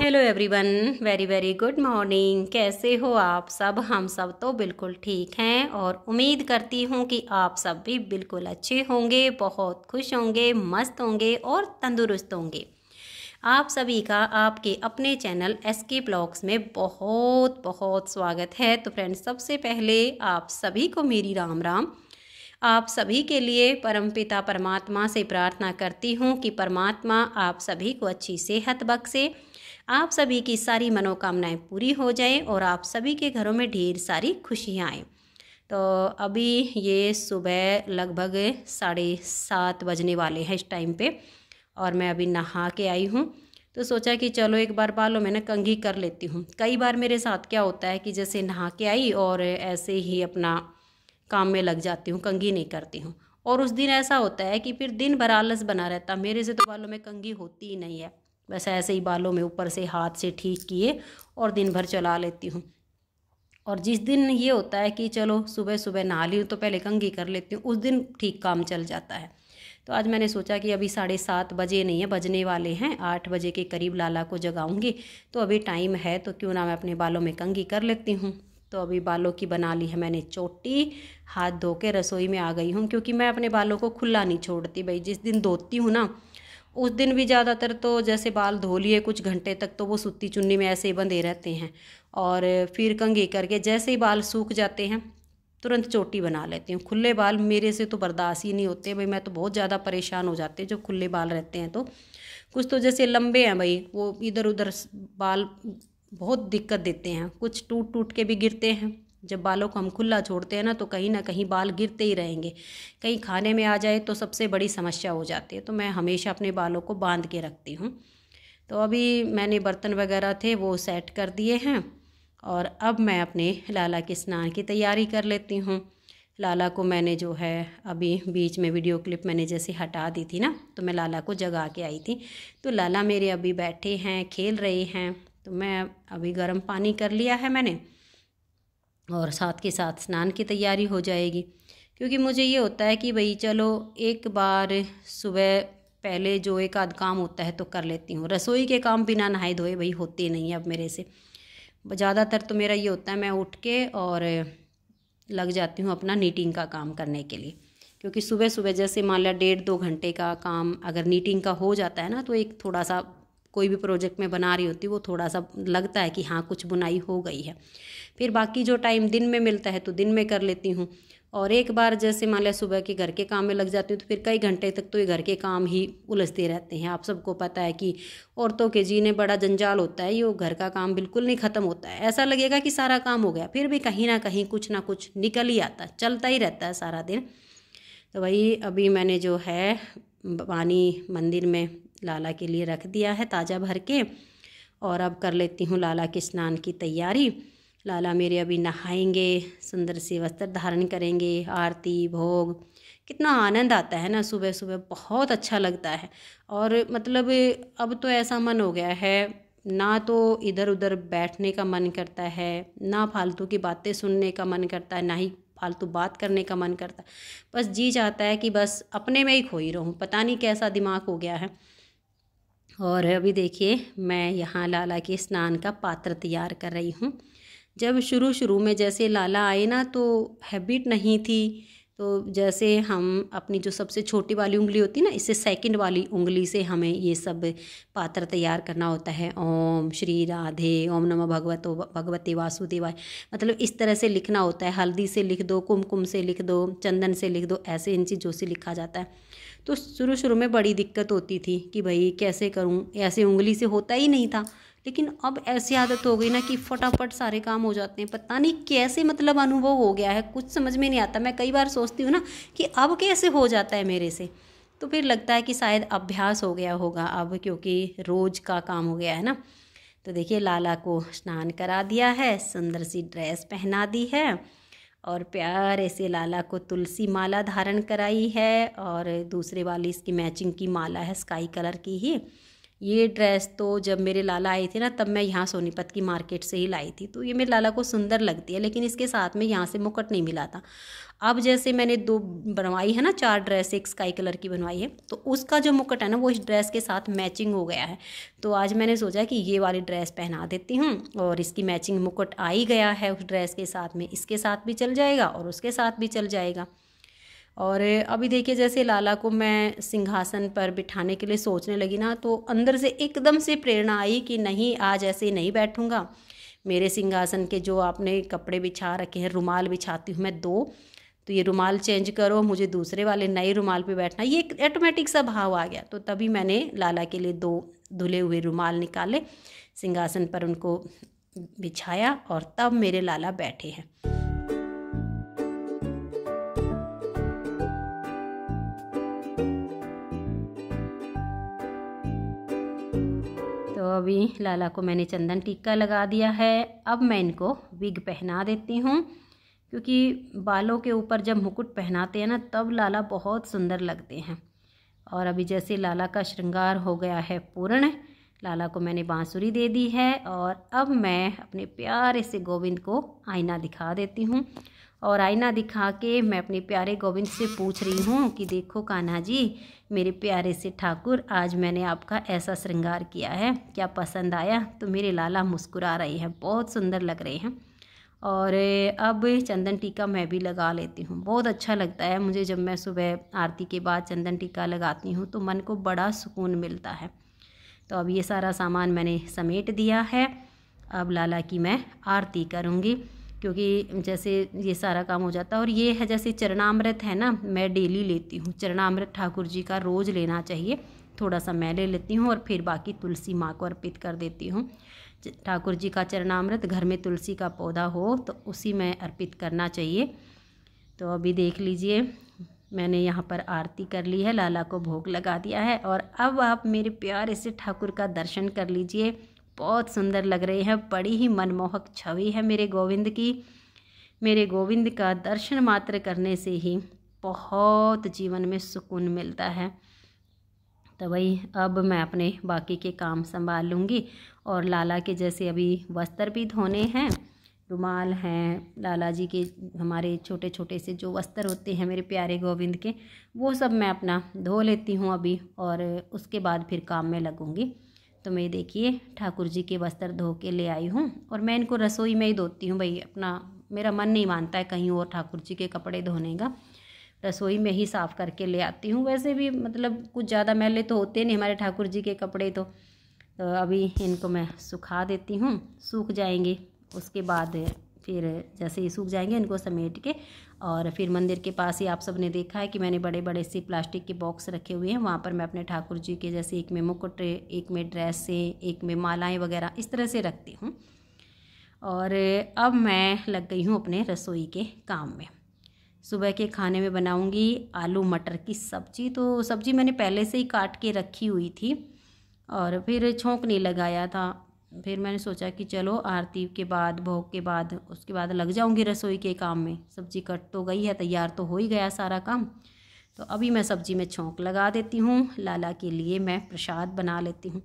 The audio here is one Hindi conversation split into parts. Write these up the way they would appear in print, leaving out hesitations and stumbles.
Hello everyone, very very good morning. कैसे हो आप सब? हम सब तो बिल्कुल ठीक हैं और उम्मीद करती हूँ कि आप सब भी बिल्कुल अच्छे होंगे, बहुत खुश होंगे, मस्त होंगे और तंदुरुस्त होंगे। आप सभी का आपके अपने चैनल एसके ब्लॉग्स में बहुत बहुत स्वागत है। तो फ्रेंड्स, सबसे पहले आप सभी को मेरी राम राम। आप सभी के लिए परमपिता परमात्मा से प्रार्थना करती हूँ कि परमात्मा आप सभी को अच्छी सेहत बख्शे, आप सभी की सारी मनोकामनाएं पूरी हो जाएं और आप सभी के घरों में ढेर सारी खुशियाँ आएँ। तो अभी ये सुबह लगभग 7:30 बजने वाले हैं इस टाइम पे और मैं अभी नहा के आई हूँ। तो सोचा कि चलो एक बार बालों में ना कंघी कर लेती हूँ। कई बार मेरे साथ क्या होता है कि जैसे नहा के आई और ऐसे ही अपना काम में लग जाती हूँ, कंघी नहीं करती हूँ। और उस दिन ऐसा होता है कि फिर दिन भर आलस बना रहता। मेरे से तो बालों में कंघी होती ही नहीं है, बस ऐसे ही बालों में ऊपर से हाथ से ठीक किए और दिन भर चला लेती हूँ। और जिस दिन ये होता है कि चलो सुबह सुबह नहा ली हूँ तो पहले कंघी कर लेती हूँ, उस दिन ठीक काम चल जाता है। तो आज मैंने सोचा कि अभी 7:30 बजे नहीं है, बजने वाले हैं 8 बजे के करीब लाला को जगाऊंगी। तो अभी टाइम है तो क्यों ना मैं अपने बालों में कंघी कर लेती हूँ। तो अभी बालों की बना ली है मैंने चोटी, हाथ धो के रसोई में आ गई हूँ क्योंकि मैं अपने बालों को खुला नहीं छोड़ती भाई। जिस दिन धोती हूँ ना उस दिन भी ज़्यादातर तो जैसे बाल धो लिए कुछ घंटे तक तो वो सूती चुन्नी में ऐसे ही बंधे रहते हैं और फिर कंघी करके जैसे ही बाल सूख जाते हैं तुरंत चोटी बना लेती हूँ। खुले बाल मेरे से तो बर्दाश्त ही नहीं होते भाई, मैं तो बहुत ज़्यादा परेशान हो जाते हैं जो खुले बाल रहते हैं। तो कुछ तो जैसे लंबे हैं भाई, वो इधर उधर बाल बहुत दिक्कत देते हैं, कुछ टूट टूट के भी गिरते हैं। जब बालों को हम खुला छोड़ते हैं ना कहीं बाल गिरते ही रहेंगे। कहीं खाने में आ जाए तो सबसे बड़ी समस्या हो जाती है। तो मैं हमेशा अपने बालों को बांध के रखती हूँ। तो अभी मैंने बर्तन वगैरह थे वो सेट कर दिए हैं और अब मैं अपने लाला के स्नान की तैयारी कर लेती हूँ। लाला को मैंने जो है अभी बीच में वीडियो क्लिप मैंने जैसे हटा दी थी ना, तो मैं लाला को जगा के आई थी। तो लाला मेरे अभी बैठे हैं, खेल रहे हैं। तो मैं अभी गर्म पानी कर लिया है मैंने और साथ के साथ स्नान की तैयारी हो जाएगी। क्योंकि मुझे ये होता है कि भाई चलो एक बार सुबह पहले जो एक आध काम होता है तो कर लेती हूँ। रसोई के काम बिना नहाए धोए भाई होते नहीं अब मेरे से। ज़्यादातर तो मेरा ये होता है मैं उठ के और लग जाती हूँ अपना नीटिंग का काम करने के लिए। क्योंकि सुबह सुबह जैसे मान लिया 1.5-2 घंटे का काम अगर नीटिंग का हो जाता है ना तो एक थोड़ा सा कोई भी प्रोजेक्ट में बना रही होती वो थोड़ा सा लगता है कि हाँ कुछ बुनाई हो गई है। फिर बाकी जो टाइम दिन में मिलता है तो दिन में कर लेती हूँ। और एक बार जैसे मान लिया सुबह के घर के काम में लग जाती हूँ तो फिर कई घंटे तक तो ये घर के काम ही उलझते रहते हैं। आप सबको पता है कि औरतों के जीने बड़ा जंजाल होता है, ये घर का काम बिल्कुल नहीं ख़त्म होता है। ऐसा लगेगा कि सारा काम हो गया, फिर भी कहीं ना कहीं कुछ ना कुछ निकल ही आता है, चलता ही रहता है सारा दिन। तो वही अभी मैंने जो है पानी मंदिर में लाला के लिए रख दिया है ताज़ा भर के और अब कर लेती हूँ लाला के स्नान की तैयारी। लाला मेरे अभी नहाएंगे, सुंदर से वस्त्र धारण करेंगे, आरती भोग। कितना आनंद आता है ना सुबह सुबह, बहुत अच्छा लगता है। और मतलब अब तो ऐसा मन हो गया है ना तो इधर उधर बैठने का मन करता है, ना फालतू की बातें सुनने का मन करता है, ना ही फालतू बात करने का मन करता है। बस जी चाहता है कि बस अपने में ही खोई रहूँ, पता नहीं कैसा दिमाग हो गया है। और अभी देखिए मैं यहाँ लाला के स्नान का पात्र तैयार कर रही हूँ। जब शुरू शुरू में जैसे लाला आए ना तो हैबिट नहीं थी, तो जैसे हम अपनी जो सबसे छोटी वाली उंगली होती है ना, इससे सेकंड वाली उंगली से हमें ये सब पात्र तैयार करना होता है। ओम श्री राधे, ओम नमः भगवते वासुदेवाय, मतलब इस तरह से लिखना होता है। हल्दी से लिख दो, कुमकुम से लिख दो, चंदन से लिख दो, ऐसे इन चीज़ों से लिखा जाता है। तो शुरू शुरू में बड़ी दिक्कत होती थी कि भाई कैसे करूं, ऐसे उंगली से होता ही नहीं था। लेकिन अब ऐसी आदत हो गई ना कि फटाफट सारे काम हो जाते हैं। पता नहीं कैसे मतलब अनुभव हो गया है, कुछ समझ में नहीं आता। मैं कई बार सोचती हूँ ना कि अब कैसे हो जाता है मेरे से, तो फिर लगता है कि शायद अभ्यास हो गया होगा अब, क्योंकि रोज़ का काम हो गया है ना। तो देखिए लाला को स्नान करा दिया है, सुंदर सी ड्रेस पहना दी है और प्यारे से लाला को तुलसी माला धारण कराई है और दूसरे वाली इसकी मैचिंग की माला है, स्काई कलर की ही। ये ड्रेस तो जब मेरे लाला आए थे ना, तब मैं यहाँ सोनीपत की मार्केट से ही लाई थी। तो ये मेरे लाला को सुंदर लगती है, लेकिन इसके साथ में यहाँ से मुकुट नहीं मिला था। अब जैसे मैंने 2 बनवाई है ना, 4 ड्रेस, एक स्काई कलर की बनवाई है, तो उसका जो मुकुट है ना वो इस ड्रेस के साथ मैचिंग हो गया है। तो आज मैंने सोचा कि ये वाली ड्रेस पहना देती हूँ, और इसकी मैचिंग मुकुट आ ही गया है उस ड्रेस के साथ में, इसके साथ भी चल जाएगा और उसके साथ भी चल जाएगा। और अभी देखिए, जैसे लाला को मैं सिंहासन पर बिठाने के लिए सोचने लगी ना, तो अंदर से एकदम से प्रेरणा आई कि नहीं, आज ऐसे नहीं बैठूंगा। मेरे सिंहासन के जो आपने कपड़े बिछा रखे हैं, रुमाल बिछाती हूँ मैं 2, तो ये रुमाल चेंज करो, मुझे दूसरे वाले नए रुमाल पे बैठना, ये एक ऑटोमेटिक सा भाव आ गया। तो तभी मैंने लाला के लिए 2 धुले हुए रुमाल निकाले, सिंहासन पर उनको बिछाया, और तब मेरे लाला बैठे हैं। तो अभी लाला को मैंने चंदन टीका लगा दिया है। अब मैं इनको विग पहना देती हूँ, क्योंकि बालों के ऊपर जब मुकुट पहनाते हैं ना, तब लाला बहुत सुंदर लगते हैं। और अभी जैसे लाला का श्रृंगार हो गया है पूर्ण, लाला को मैंने बांसुरी दे दी है, और अब मैं अपने प्यारे से गोविंद को आईना दिखा देती हूँ। और आईना दिखा के मैं अपने प्यारे गोविंद से पूछ रही हूँ कि देखो कान्हा जी, मेरे प्यारे से ठाकुर, आज मैंने आपका ऐसा श्रृंगार किया है, क्या पसंद आया? तो मेरे लाला मुस्कुरा रहे हैं, बहुत सुंदर लग रहे हैं। और अब चंदन टीका मैं भी लगा लेती हूँ। बहुत अच्छा लगता है मुझे, जब मैं सुबह आरती के बाद चंदन टीका लगाती हूँ तो मन को बड़ा सुकून मिलता है। तो अब ये सारा सामान मैंने समेट दिया है। अब लाला की मैं आरती करूँगी, क्योंकि जैसे ये सारा काम हो जाता है। और ये है जैसे चरणामृत है ना, मैं डेली लेती हूँ चरणामृत, ठाकुर जी का रोज़ लेना चाहिए। थोड़ा सा मैं ले लेती हूँ और फिर बाकी तुलसी माँ को अर्पित कर देती हूँ। ठाकुर जी का चरणामृत, घर में तुलसी का पौधा हो तो उसी में अर्पित करना चाहिए। तो अभी देख लीजिए, मैंने यहाँ पर आरती कर ली है, लाला को भोग लगा दिया है। और अब आप मेरे प्यारे से ठाकुर का दर्शन कर लीजिए, बहुत सुंदर लग रहे हैं, बड़ी ही मनमोहक छवि है मेरे गोविंद की। मेरे गोविंद का दर्शन मात्र करने से ही बहुत जीवन में सुकून मिलता है। तो वही अब मैं अपने बाकी के काम संभाल लूँगी। और लाला के जैसे अभी वस्त्र भी धोने हैं, रुमाल हैं, लाला जी के हमारे छोटे छोटे से जो वस्त्र होते हैं मेरे प्यारे गोविंद के, वो सब मैं अपना धो लेती हूँ अभी, और उसके बाद फिर काम में लगूँगी। तो मैं देखिए ठाकुर जी के वस्त्र धो के ले आई हूँ, और मैं इनको रसोई में ही धोती हूँ भाई, अपना मेरा मन नहीं मानता है कहीं और ठाकुर जी के कपड़े धोने का, रसोई में ही साफ़ करके ले आती हूँ। वैसे भी मतलब कुछ ज़्यादा मैले तो होते नहीं हमारे ठाकुर जी के कपड़े। तो अभी इनको मैं सुखा देती हूँ, सूख जाएंगे, उसके बाद फिर जैसे ही सूख जाएंगे इनको समेट के, और फिर मंदिर के पास ही आप सब ने देखा है कि मैंने बड़े बड़े से प्लास्टिक के बॉक्स रखे हुए हैं, वहाँ पर मैं अपने ठाकुर जी के जैसे एक में मुकुट, एक में ड्रेस से, एक में मालाएं वगैरह इस तरह से रखती हूँ। और अब मैं लग गई हूँ अपने रसोई के काम में। सुबह के खाने में बनाऊँगी आलू मटर की सब्ज़ी। तो सब्ज़ी मैंने पहले से ही काट के रखी हुई थी, और फिर छोंक नहीं लगाया था। फिर मैंने सोचा कि चलो आरती के बाद, भोग के बाद, उसके बाद लग जाऊंगी रसोई के काम में। सब्ज़ी कट तो गई है, तैयार तो हो ही गया सारा काम। तो अभी मैं सब्ज़ी में छोंक लगा देती हूँ, लाला के लिए मैं प्रसाद बना लेती हूँ।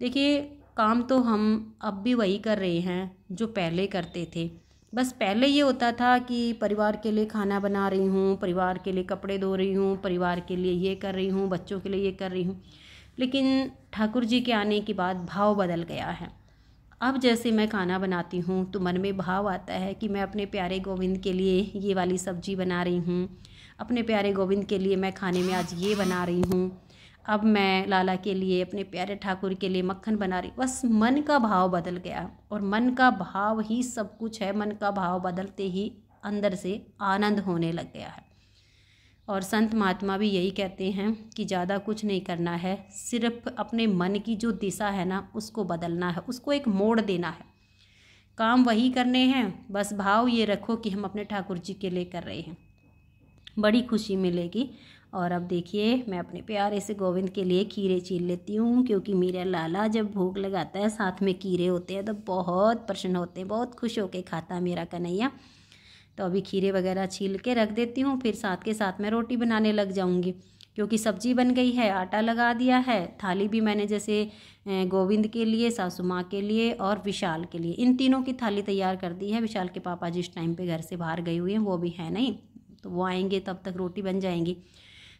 देखिए काम तो हम अब भी वही कर रहे हैं जो पहले करते थे। बस पहले ये होता था कि परिवार के लिए खाना बना रही हूँ, परिवार के लिए कपड़े धो रही हूँ, परिवार के लिए ये कर रही हूँ, बच्चों के लिए ये कर रही हूँ। लेकिन ठाकुर जी के आने के बाद भाव बदल गया है। अब जैसे मैं खाना बनाती हूँ तो मन में भाव आता है कि मैं अपने प्यारे गोविंद के लिए ये वाली सब्ज़ी बना रही हूँ, अपने प्यारे गोविंद के लिए मैं खाने में आज ये बना रही हूँ, अब मैं लाला के लिए, अपने प्यारे ठाकुर के लिए मक्खन बना रही। बस मन का भाव बदल गया, और मन का भाव ही सब कुछ है। मन का भाव बदलते ही अंदर से आनंद होने लग गया है। और संत महात्मा भी यही कहते हैं कि ज़्यादा कुछ नहीं करना है, सिर्फ अपने मन की जो दिशा है ना उसको बदलना है, उसको एक मोड़ देना है। काम वही करने हैं, बस भाव ये रखो कि हम अपने ठाकुर जी के लिए कर रहे हैं, बड़ी खुशी मिलेगी। और अब देखिए मैं अपने प्यारे से गोविंद के लिए खीरे छील लेती हूँ, क्योंकि मेरा लाला जब भोग लगाता है साथ में खीरे होते हैं तो बहुत प्रसन्न होते हैं, बहुत खुश होकर खाता है मेरा कन्हैया। तो अभी खीरे वगैरह छील के रख देती हूँ, फिर साथ के साथ मैं रोटी बनाने लग जाऊँगी, क्योंकि सब्जी बन गई है, आटा लगा दिया है। थाली भी मैंने जैसे गोविंद के लिए, सासू माँ के लिए और विशाल के लिए, इन तीनों की थाली तैयार कर दी है। विशाल के पापा जिस टाइम पे घर से बाहर गए हुए हैं वो भी है नहीं, तो वो आएंगे तब तक रोटी बन जाएंगी।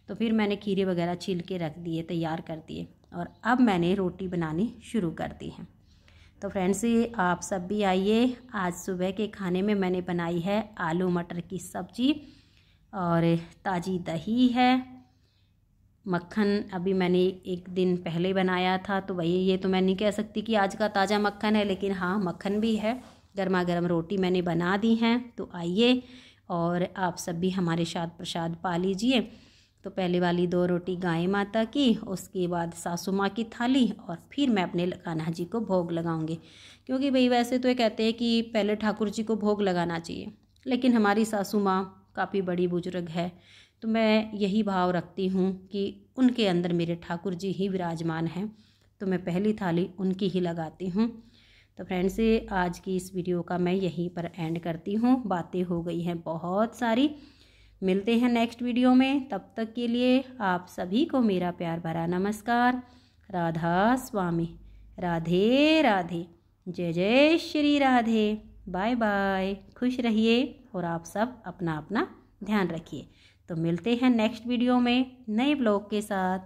तो फिर मैंने खीरे वगैरह छील के रख दिए, तैयार कर दिए, और अब मैंने रोटी बनानी शुरू कर दी है। तो फ्रेंड्स आप सब भी आइए। आज सुबह के खाने में मैंने बनाई है आलू मटर की सब्जी और ताज़ी दही है। मक्खन अभी मैंने एक दिन पहले बनाया था, तो वही, ये तो मैं नहीं कह सकती कि आज का ताज़ा मक्खन है, लेकिन हाँ मक्खन भी है। गर्मा गर्म रोटी मैंने बना दी हैं। तो आइए और आप सब भी हमारे साथ प्रसाद पा लीजिए। तो पहले वाली 2 रोटी गाय माता की, उसके बाद सासू माँ की थाली, और फिर मैं अपने कान्हा जी को भोग लगाऊंगी। क्योंकि भाई वैसे तो ये कहते हैं कि पहले ठाकुर जी को भोग लगाना चाहिए, लेकिन हमारी सासू माँ काफ़ी बड़ी बुजुर्ग है, तो मैं यही भाव रखती हूँ कि उनके अंदर मेरे ठाकुर जी ही विराजमान हैं, तो मैं पहली थाली उनकी ही लगाती हूँ। तो फ्रेंड्स आज की इस वीडियो का मैं यहीं पर एंड करती हूँ। बातें हो गई हैं बहुत सारी, मिलते हैं नेक्स्ट वीडियो में। तब तक के लिए आप सभी को मेरा प्यार भरा नमस्कार। राधा स्वामी, राधे राधे, जय जय श्री राधे। बाय बाय, खुश रहिए और आप सब अपना अपना ध्यान रखिए। तो मिलते हैं नेक्स्ट वीडियो में नए ब्लॉग के साथ।